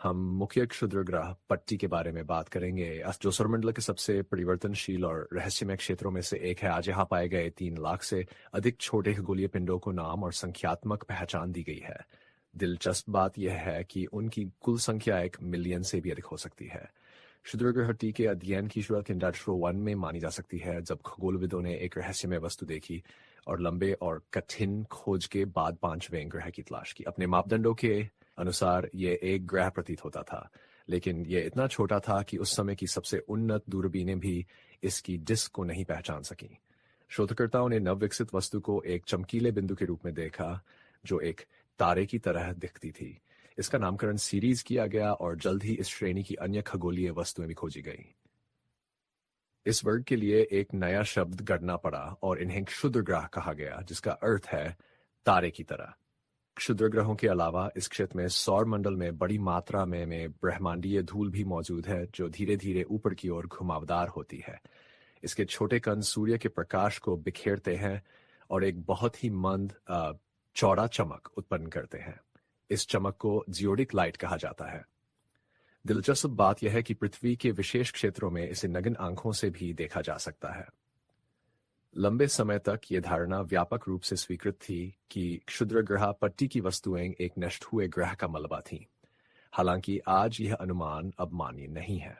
हम मुख्य क्षुद्र ग्रह पट्टी के बारे में बात करेंगे, जो सौरमंडल के सबसे परिवर्तनशील और रहस्यमय क्षेत्रों में से एक है। आज यहाँ पाए गए 3 लाख से अधिक छोटे खगोलीय पिंडों को नाम और संख्यात्मक पहचान दी गई है। दिलचस्प बात यह है कि उनकी कुल संख्या 1 मिलियन से भी अधिक हो सकती है। क्षुद्र ग्रह टी के अध्ययन की शुरुआत इंडास्ट्रो 1 में मानी जा सकती है, जब खगोलविदों ने एक रहस्यमय वस्तु देखी और लंबे और कठिन खोज के बाद 5वें ग्रह की तलाश की। अपने मापदंडों के अनुसार ये एक ग्रह प्रतीत होता था, लेकिन यह इतना छोटा था कि उस समय की सबसे उन्नत दूरबीनें भी इसकी डिस्क को नहीं पहचान सकी। शोधकर्ताओं ने नवविकसित वस्तु को एक चमकीले बिंदु के रूप में देखा, जो एक तारे की तरह दिखती थी। इसका नामकरण सीरीज किया गया और जल्द ही इस श्रेणी की अन्य खगोलीय वस्तुएं भी खोजी गई। इस वर्ग के लिए एक नया शब्द गढ़ना पड़ा और इन्हें क्षुद्र ग्रह कहा गया, जिसका अर्थ है तारे की तरह। क्षुद्र ग्रहों के अलावा इस क्षेत्र में सौर मंडल में बड़ी मात्रा में ब्रह्मांडीय धूल भी मौजूद है, जो धीरे धीरे ऊपर की ओर घुमावदार होती है। इसके छोटे कण सूर्य के प्रकाश को बिखेरते हैं और एक बहुत ही मंद चौड़ा चमक उत्पन्न करते हैं। इस चमक को जियोडिक लाइट कहा जाता है। दिलचस्प बात यह है कि पृथ्वी के विशेष क्षेत्रों में इसे नग्न आंखों से भी देखा जा सकता है। लंबे समय तक यह धारणा व्यापक रूप से स्वीकृत थी कि क्षुद्र ग्रह पट्टी की वस्तुएं एक नष्ट हुए ग्रह का मलबा थीं। हालांकि आज यह अनुमान अब मान्य नहीं है।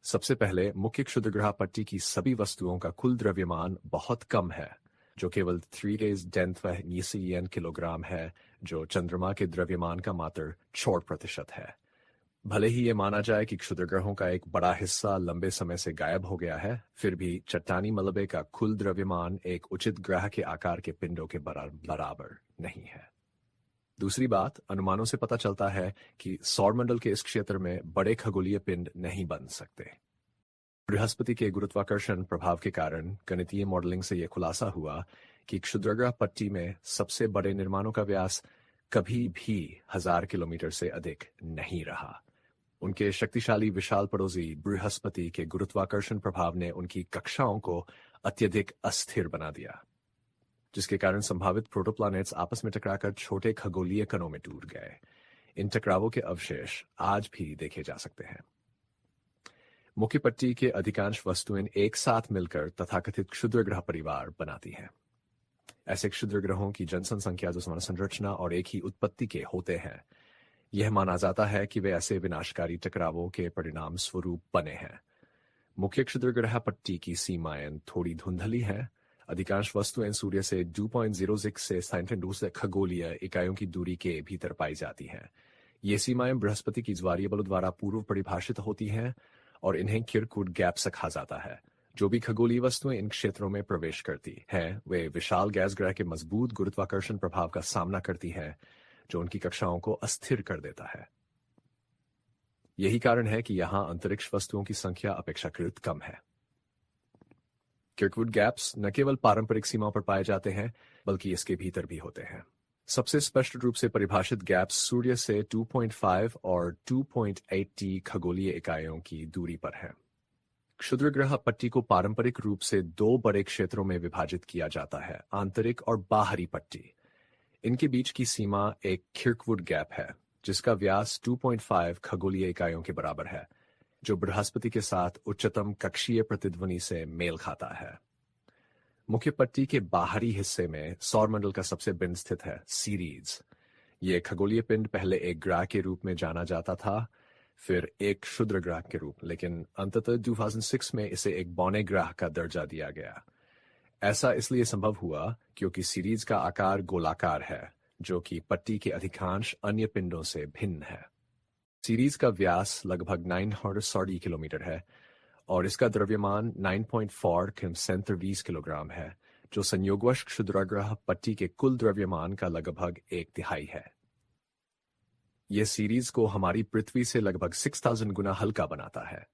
सबसे पहले, मुख्य क्षुद्र ग्रह पट्टी की सभी वस्तुओं का कुल द्रव्यमान बहुत कम है, जो केवल 3 किलोग्राम है, जो चंद्रमा के द्रव्यमान का मात्र 4% है। भले ही ये माना जाए कि क्षुद्र ग्रहों का एक बड़ा हिस्सा लंबे समय से गायब हो गया है, फिर भी चट्टानी मलबे का कुल द्रव्यमान एक उचित ग्रह के आकार के पिंडों के बराबर नहीं है। दूसरी बात, अनुमानों से पता चलता है कि सौरमंडल के इस क्षेत्र में बड़े खगोलीय पिंड नहीं बन सकते। बृहस्पति के गुरुत्वाकर्षण प्रभाव के कारण गणितीय मॉडलिंग से यह खुलासा हुआ कि क्षुद्रग्रह पट्टी में सबसे बड़े निर्माणों का व्यास कभी भी 1000 किलोमीटर से अधिक नहीं रहा। उनके शक्तिशाली विशाल पड़ोसी बृहस्पति के गुरुत्वाकर्षण प्रभाव ने उनकी कक्षाओं को अत्यधिक अस्थिर बना दिया, जिसके कारण संभावित प्रोटोप्लैनेट्स आपस में टकराकर छोटे खगोलीय कणों में टूट गए। इन टकरावों के अवशेष आज भी देखे जा सकते हैं। मुख्य पट्टी के अधिकांश वस्तुएं एक साथ मिलकर तथाकथित क्षुद्र ग्रह परिवार बनाती हैं। ऐसे क्षुद्र ग्रहों की जनसंख्या जो समान संरचना और एक ही उत्पत्ति के होते हैं। यह माना जाता है कि वे ऐसे विनाशकारी टकरावों के परिणाम स्वरूप बने हैं। मुख्य क्षुद्र ग्रह पट्टी की सीमाएं थोड़ी धुंधली हैं। अधिकांश वस्तुएं सूर्य से 2.06 से 7.2 खगोलीय इकाइयों की दूरी के भीतर पाई जाती हैं। ये सीमाएं बृहस्पति की ज्वारीय बलों द्वारा पूर्व परिभाषित होती हैं और इन्हें किरकुट गैप्स कहा जाता है। जो भी खगोलीय वस्तुएं इन क्षेत्रों में प्रवेश करती हैं, वे विशाल गैस ग्रह के मजबूत गुरुत्वाकर्षण प्रभाव का सामना करती हैं, जो उनकी कक्षाओं को अस्थिर कर देता है। यही कारण है कि यहां अंतरिक्ष वस्तुओं की संख्या अपेक्षाकृत कम है। किरकुट गैप्स न केवल पारंपरिक सीमाओं पर पाए जाते हैं, बल्कि इसके भीतर भी होते हैं। सबसे स्पष्ट रूप से परिभाषित गैप्स सूर्य से 2.5 और 2.8 खगोलीय इकाइयों की दूरी पर हैं। क्षुद्र ग्रह पट्टी को पारंपरिक रूप से 2 बड़े क्षेत्रों में विभाजित किया जाता है, आंतरिक और बाहरी पट्टी। इनके बीच की सीमा एक किरकुट गैप है, जिसका व्यास 2.5 खगोलीय इकाइयों के बराबर है, जो बृहस्पति के साथ उच्चतम कक्षीय प्रतिध्वनि से मेल खाता है। मुख्य पट्टी के बाहरी हिस्से में सौरमंडल का सबसे बिंद स्थित है, सीरीज। ये खगोलीय पिंड पहले एक ग्रह के रूप में जाना जाता था, फिर एक क्षुद्र ग्रह के रूप, लेकिन अंततः 2006 में इसे एक बौने ग्रह का दर्जा दिया गया। ऐसा इसलिए संभव हुआ क्योंकि सीरीज का आकार गोलाकार है, जो कि पट्टी के अधिकांश अन्य पिंडों से भिन्न है। सीरीज का व्यास लगभग 960 किलोमीटर है और इसका द्रव्यमान 9.4 किलोग्राम है, जो संयोगवश क्षुद्रग्रह पट्टी के कुल द्रव्यमान का लगभग 1/3 है। यह सीरीज को हमारी पृथ्वी से लगभग 6000 गुना हल्का बनाता है।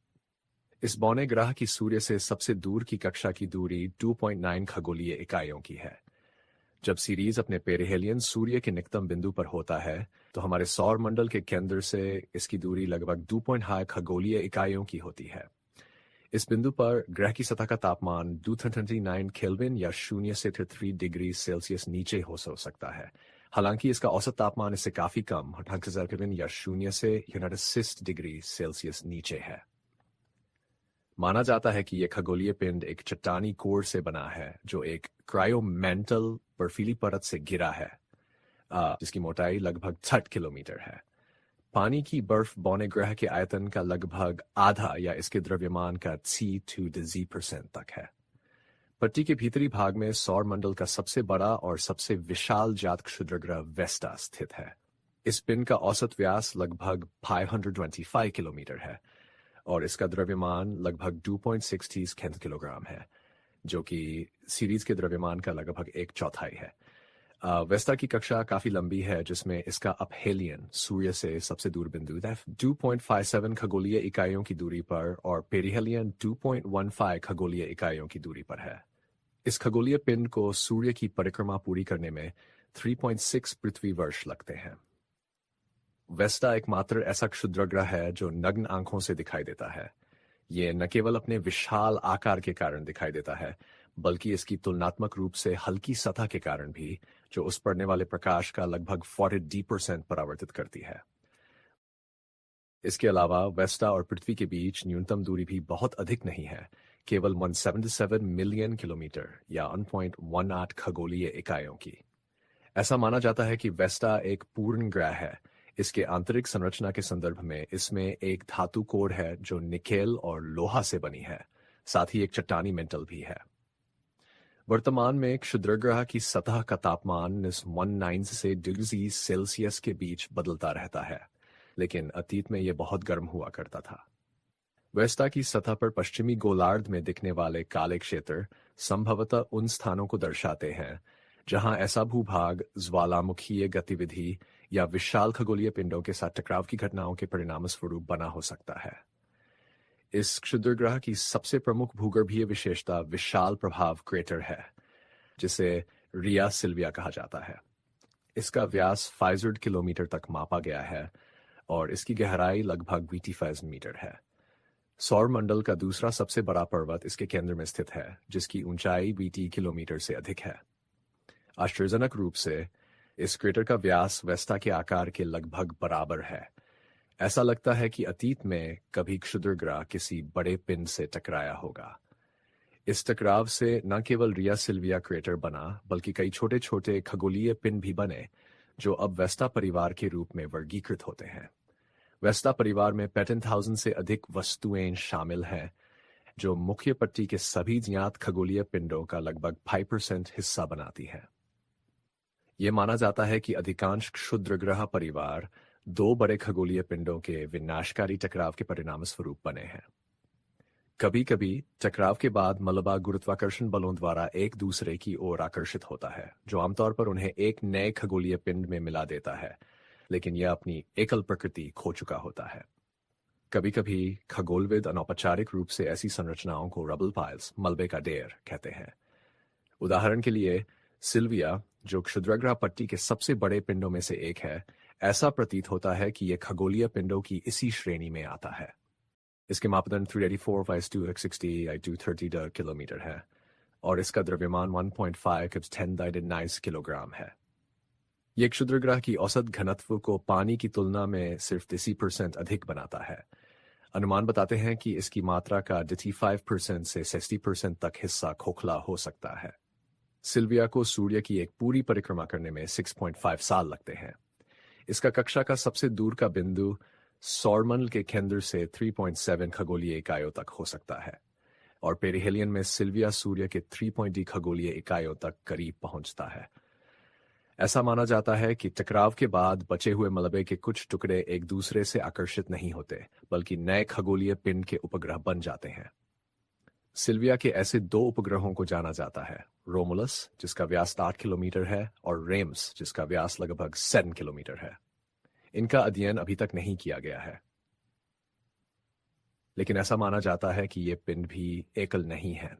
इस बौने ग्रह की सूर्य से सबसे दूर की कक्षा की दूरी 2.9 खगोलीय इकाइयों की है। जब सीरीज अपने पेरिहेलियन सूर्य के निकटतम बिंदु पर होता है, तो हमारे सौर मंडल के केंद्र से इसकी दूरी लगभग 2.5 खगोलीय इकाइयों की होती है। इस बिंदु पर ग्रह की सतह का तापमान 239 केल्विन या 0 से 33 डिग्री सेल्सियस नीचे हो सकता है। हालांकि इसका औसत तापमान इससे काफी कम 28,000 केल्विन या 0 से 6 डिग्री सेल्सियस नीचे है। माना जाता है कि यह खगोलीय पिंड एक चट्टानी कोर से बना है जो एक क्रायोमेंटल बर्फीली परत से घिरा है, जिसकी मोटाई लगभग 60 किलोमीटर है। पानी की बर्फ बौने ग्रह के आयतन का लगभग आधा या इसके द्रव्यमान का C2Z% तक है। पट्टी के भीतरी भाग में सौर मंडल का सबसे बड़ा और सबसे विशाल ज्ञात क्षुद्र ग्रह वेस्टा स्थित है। इस पिंड का औसत व्यास लगभग 525 किलोमीटर है और इसका द्रव्यमान लगभग 2.60 किलोग्राम है, जो कि सीरीज के द्रव्यमान का लगभग एक चौथाई है। वेस्टा की कक्षा काफी लंबी है, जिसमें इसका अपहेलियन सूर्य से सबसे दूर बिंदु 2.57 खगोलीय इकाइयों की दूरी पर और पेरिहेलियन 2.15 खगोलीय इकाइयों की दूरी पर है। इस खगोलीय पिंड को सूर्य की परिक्रमा पूरी करने में 3.6 पृथ्वी वर्ष लगते हैं। वेस्टा एकमात्र ऐसा क्षुद्र ग्रह है जो नग्न आंखों से दिखाई देता है। ये न केवल अपने विशाल आकार के कारण दिखाई देता है, बल्कि इसकी तुलनात्मक रूप से हल्की सतह के कारण भी, जो उस पड़ने वाले प्रकाश का लगभग 40% परावर्तित करती है। इसके अलावा वेस्टा और पृथ्वी के बीच न्यूनतम दूरी भी बहुत अधिक नहीं है, केवल 177 मिलियन किलोमीटर या 1.18 खगोलीय इकाइयों की। ऐसा माना जाता है कि वेस्टा एक पूर्ण ग्रह है। इसके आंतरिक संरचना के संदर्भ में इसमें एक धातु कोर है जो निकेल और लोहा से बनी है, साथ ही एक चट्टानी मेंटल भी है। वर्तमान में क्षुद्रग्रह की सतह का तापमान -19 से डिग्री सेल्सियस के बीच बदलता रहता है, लेकिन अतीत में यह बहुत गर्म हुआ करता था। वेस्टा की सतह पर पश्चिमी गोलार्ध में दिखने वाले काले क्षेत्र संभवतः उन स्थानों को दर्शाते हैं जहां ऐसा भूभाग ज्वालामुखीय गतिविधि या विशाल खगोलीय पिंडों के साथ टकराव की घटनाओं के परिणामस्वरूप बना हो सकता है। इस क्षुद्र ग्रह की सबसे प्रमुख भूगर्भीय विशेषता विशाल प्रभाव क्रेटर है, जिसे रिया सिल्विया कहा जाता है। इसका व्यास 500 किलोमीटर तक मापा गया है और इसकी गहराई लगभग 85 मीटर है। सौर मंडल का दूसरा सबसे बड़ा पर्वत इसके केंद्र में स्थित है, जिसकी ऊंचाई 20 किलोमीटर से अधिक है। आश्चर्यजनक रूप से इस क्रेटर का व्यास वेस्टा के आकार के लगभग बराबर है। ऐसा लगता है कि अतीत में कभी क्षुद्र ग्रह किसी बड़े पिंड से टकराया होगा। इस टकराव से न केवल रिया सिल्विया क्रेटर बना, बल्कि कई छोटे छोटे खगोलीय पिंड भी बने, जो अब वेस्टा परिवार के रूप में वर्गीकृत होते हैं। वेस्टा परिवार में 15,000 से अधिक वस्तुएं शामिल हैं, जो मुख्य पट्टी के सभी ज्ञात खगोलीय पिंडों का लगभग 5% हिस्सा बनाती है। यह माना जाता है कि अधिकांश क्षुद्र ग्रह परिवार दो बड़े खगोलीय पिंडों के विनाशकारी टकराव के परिणामस्वरूप बने हैं। कभी कभी टकराव के बाद मलबा गुरुत्वाकर्षण बलों द्वारा एक दूसरे की ओर आकर्षित होता है, जो आमतौर पर उन्हें एक नए खगोलीय पिंड में मिला देता है, लेकिन यह अपनी एकल प्रकृति खो चुका होता है। कभी कभी खगोलविद अनौपचारिक रूप से ऐसी संरचनाओं को रबल पाइल्स, मलबे का ढेर कहते हैं। उदाहरण के लिए सिल्विया, जो क्षुद्रग्रह पट्टी के सबसे बड़े पिंडों में से एक है, ऐसा प्रतीत होता है कि यह खगोलीय पिंडों की इसी श्रेणी में आता है। इसके मापदंड 384/260/230 किलोमीटर है और इसका द्रव्यमान 1.5 किलोग्राम है। यह क्षुद्रग्रह की औसत घनत्व को पानी की तुलना में सिर्फ 30% अधिक बनाता है। अनुमान बताते हैं कि इसकी मात्रा का 85% से 60% तक हिस्सा खोखला हो सकता है। सिल्विया को सूर्य की एक पूरी परिक्रमा करने में 6.5 साल लगते हैं। इसका कक्षा का सबसे दूर का बिंदु सौरमंडल के केंद्र से 3.7 खगोलीय इकाइयों तक हो सकता है और पेरिहेलियन में सिल्विया सूर्य के 3.0 खगोलीय इकाइयों तक करीब पहुंचता है। ऐसा माना जाता है कि टकराव के बाद बचे हुए मलबे के कुछ टुकड़े एक दूसरे से आकर्षित नहीं होते, बल्कि नए खगोलीय पिंड के उपग्रह बन जाते हैं। सिल्विया के ऐसे दो उपग्रहों को जाना जाता है, रोमुलस, जिसका व्यास 8 किलोमीटर है, और रेम्स, जिसका व्यास लगभग 7 किलोमीटर है। इनका अध्ययन अभी तक नहीं किया गया है, लेकिन ऐसा माना जाता है कि ये पिंड भी एकल नहीं है।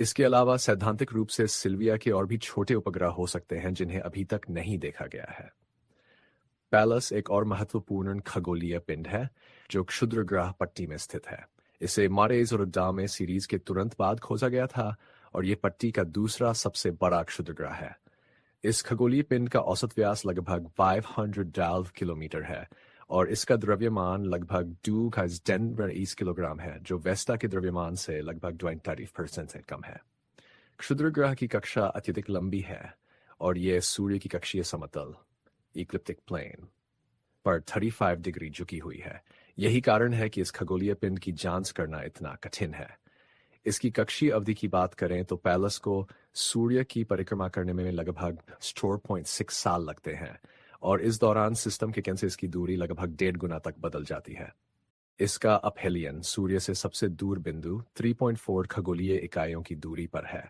इसके अलावा सैद्धांतिक रूप से सिल्विया के और भी छोटे उपग्रह हो सकते हैं जिन्हें अभी तक नहीं देखा गया है। पैलस एक और महत्वपूर्ण खगोलीय पिंड है जो क्षुद्र ग्रह पट्टी में स्थित है। इसे मारेज और डामे सीरीज के तुरंत बाद खोजा गया था और ये पट्टी का दूसरा सबसे बड़ा क्षुद्र ग्रह है। इस खगोलीय पिंड का औसत व्यास लगभग 512 किलोमीटर है और इसका द्रव्यमान लगभग 2 किलोग्राम है, जो वेस्टा के द्रव्यमान से लगभग 20% से कम है। क्षुद्र ग्रह की कक्षा अत्यधिक लंबी है और यह सूर्य की कक्षीय समतल इक्लिप्टिक प्लेन पर 35 डिग्री झुकी हुई है। यही कारण है कि इस खगोलीय पिंड की जांच करना इतना कठिन है। इसकी कक्षीय अवधि की बात करें तो पैलस को सूर्य की परिक्रमा करने में लगभग 4.6 साल लगते हैं और इस दौरान सिस्टम के केंद्र से इसकी दूरी लगभग 1.5 गुना तक बदल जाती है। इसका अपहेलियन सूर्य से सबसे दूर बिंदु 3.4 खगोलीय इकाइयों की दूरी पर है।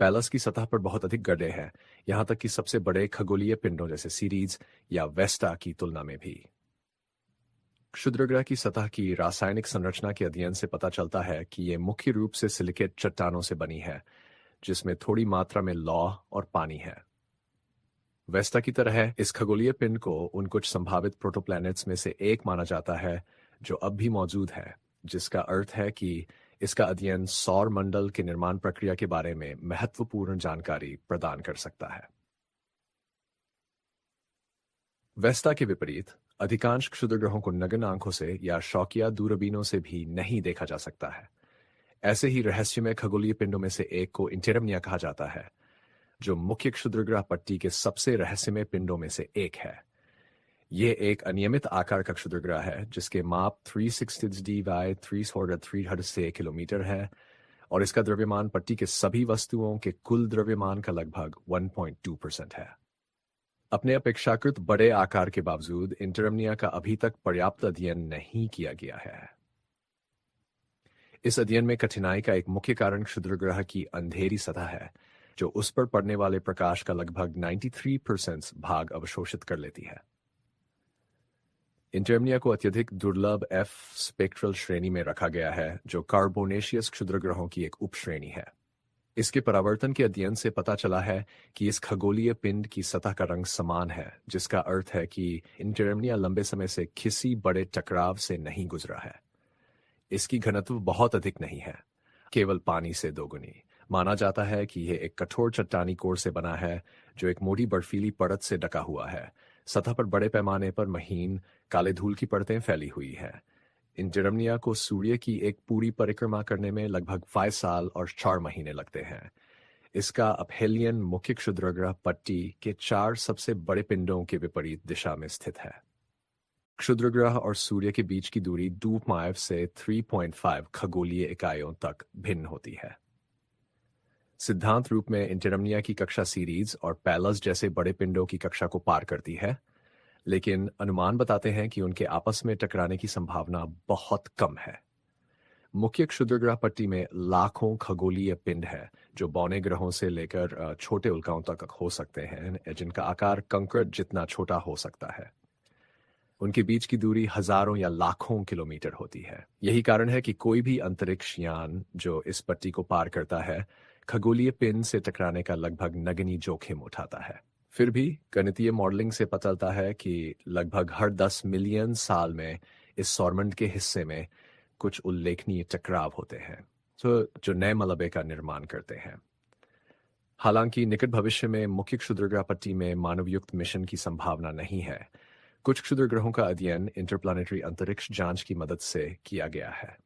पैलस की सतह पर बहुत अधिक गड्ढे हैं, यहां तक कि सबसे बड़े खगोलीय पिंडों जैसे सीरीज या वेस्टा की तुलना में भी। क्षुद्र ग्रह की सतह की रासायनिक संरचना के अध्ययन से पता चलता है कि यह मुख्य रूप से सिलिकेट चट्टानों से बनी है, जिसमें थोड़ी मात्रा में लौह और पानी है। वेस्टा की तरह इस खगोलीय पिंड को उन कुछ संभावित प्रोटोप्लैनेट्स में से एक माना जाता है जो अब भी मौजूद है, जिसका अर्थ है कि इसका अध्ययन सौर मंडल के निर्माण प्रक्रिया के बारे में महत्वपूर्ण जानकारी प्रदान कर सकता है। वेस्टा के विपरीत अधिकांश क्षुद्र ग्रहों को नग्न आंखों से या शौकिया दूरबीनों से भी नहीं देखा जा सकता है। ऐसे ही रहस्यमय खगोलीय पिंडों में से एक को इंटेरमनिया कहा जाता है, जो मुख्य क्षुद्र ग्रह पट्टी के सबसे रहस्यमय पिंडों में से एक है। यह एक अनियमित आकार का क्षुद्र ग्रह है जिसके माप 360 बाय 300 किलोमीटर है और इसका द्रव्यमान पट्टी के सभी वस्तुओं के कुल द्रव्यमान का लगभग 1.2% है। अपने अपेक्षाकृत बड़े आकार के बावजूद इंटरमनिया का अभी तक पर्याप्त अध्ययन नहीं किया गया है। इस अध्ययन में कठिनाई का एक मुख्य कारण क्षुद्र ग्रह की अंधेरी सतह है, जो उस पर पड़ने वाले प्रकाश का लगभग 93% भाग अवशोषित कर लेती है। इंटरमनिया को अत्यधिक दुर्लभ एफ स्पेक्ट्रल श्रेणी में रखा गया है, जो कार्बोनेशियस क्षुद्र ग्रहों की एक उपश्रेणी है। इसके परावर्तन के अध्ययन से पता चला है कि इस खगोलीय पिंड की सतह का रंग समान है, जिसका अर्थ है कि इंटरमनिया लंबे समय से किसी बड़े टकराव से नहीं गुजरा है। इसकी घनत्व बहुत अधिक नहीं है, केवल पानी से दोगुनी। माना जाता है कि यह एक कठोर चट्टानी कोर से बना है, जो एक मोटी बर्फीली परत से ढका हुआ है। सतह पर बड़े पैमाने पर महीन काले धूल की परतें फैली हुई है। इंटरमनिया को सूर्य की एक पूरी परिक्रमा करने में लगभग 5 साल और 4 महीने लगते हैं। इसका अपहेलियन मुख्य क्षुद्र ग्रह पट्टी के 4 सबसे बड़े पिंडों के विपरीत दिशा में स्थित है। क्षुद्र ग्रह और सूर्य के बीच की दूरी 2.5 से 3.5 खगोलीय इकाइयों तक भिन्न होती है। सिद्धांत रूप में इंटरमनिया की कक्षा सीरीज और पैलस जैसे बड़े पिंडों की कक्षा को पार करती है, लेकिन अनुमान बताते हैं कि उनके आपस में टकराने की संभावना बहुत कम है। मुख्य क्षुद्र ग्रह पट्टी में लाखों खगोलीय पिंड है, जो बौने ग्रहों से लेकर छोटे उल्काओं तक हो सकते हैं, जिनका आकार कंकड़ जितना छोटा हो सकता है। उनके बीच की दूरी हजारों या लाखों किलोमीटर होती है। यही कारण है कि कोई भी अंतरिक्ष यान जो इस पट्टी को पार करता है, खगोलीय पिंड से टकराने का लगभग नगण्य जोखिम उठाता है। फिर भी गणितीय मॉडलिंग से पता चलता है कि लगभग हर 10 मिलियन साल में इस सौरमंडल के हिस्से में कुछ उल्लेखनीय टकराव होते हैं, जो नए मलबे का निर्माण करते हैं। हालांकि निकट भविष्य में मुख्य क्षुद्र ग्रह पट्टी में मानवयुक्त मिशन की संभावना नहीं है। कुछ क्षुद्र ग्रहों का अध्ययन इंटरप्लानेटरी अंतरिक्ष जांच की मदद से किया गया है।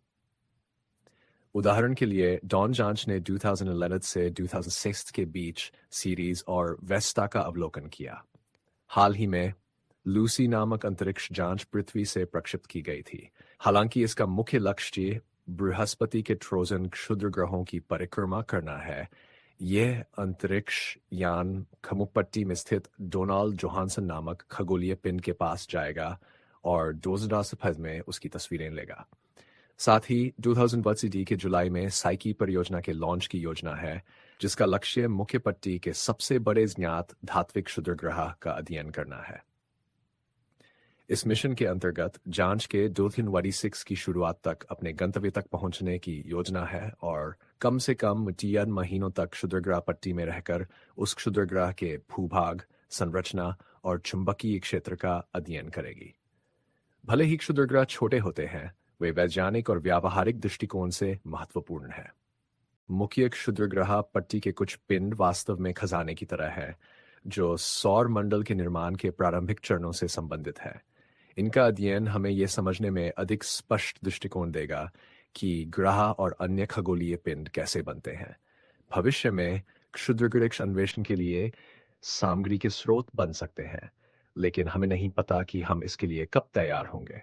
उदाहरण के लिए डॉन जांच ने 2011 से 2006 के बीच सीरीज और वेस्टा का अवलोकन किया। हाल ही में लूसी नामक अंतरिक्ष जांच पृथ्वी से प्रक्षिप्त की गई थी। हालांकि इसका मुख्य लक्ष्य बृहस्पति के ट्रोजन क्षुद्र ग्रहों की परिक्रमा करना है। यह अंतरिक्ष यान खमुपट्टी में स्थित डोनाल्ड जोहानसन नामक खगोलीय पिंड के पास जाएगा और 2025 में उसकी तस्वीरें लेगा। साथ ही 2021 के जुलाई में साइकी परियोजना के लॉन्च की योजना है, जिसका लक्ष्य मुख्य पट्टी के सबसे बड़े ज्ञात धात्विक क्षुद्र ग्रह का अध्ययन करना है। इस मिशन के अंतर्गत जांच के 2026 की शुरुआत तक अपने गंतव्य तक पहुंचने की योजना है और कम से कम 3 महीनों तक क्षुद्र ग्रह पट्टी में रहकर उस क्षुद्र ग्रह के भूभाग, संरचना और चुंबकीय क्षेत्र का अध्ययन करेगी। भले ही क्षुद्र ग्रह छोटे होते हैं, वे वैज्ञानिक और व्यावहारिक दृष्टिकोण से महत्वपूर्ण हैं। मुख्य क्षुद्र ग्रह पट्टी के कुछ पिंड वास्तव में खजाने की तरह है, जो सौर मंडल के निर्माण के प्रारंभिक चरणों से संबंधित है। इनका अध्ययन हमें यह समझने में अधिक स्पष्ट दृष्टिकोण देगा कि ग्रह और अन्य खगोलीय पिंड कैसे बनते हैं। भविष्य में क्षुद्रग्रह अन्वेषण के लिए सामग्री के स्रोत बन सकते हैं, लेकिन हमें नहीं पता कि हम इसके लिए कब तैयार होंगे।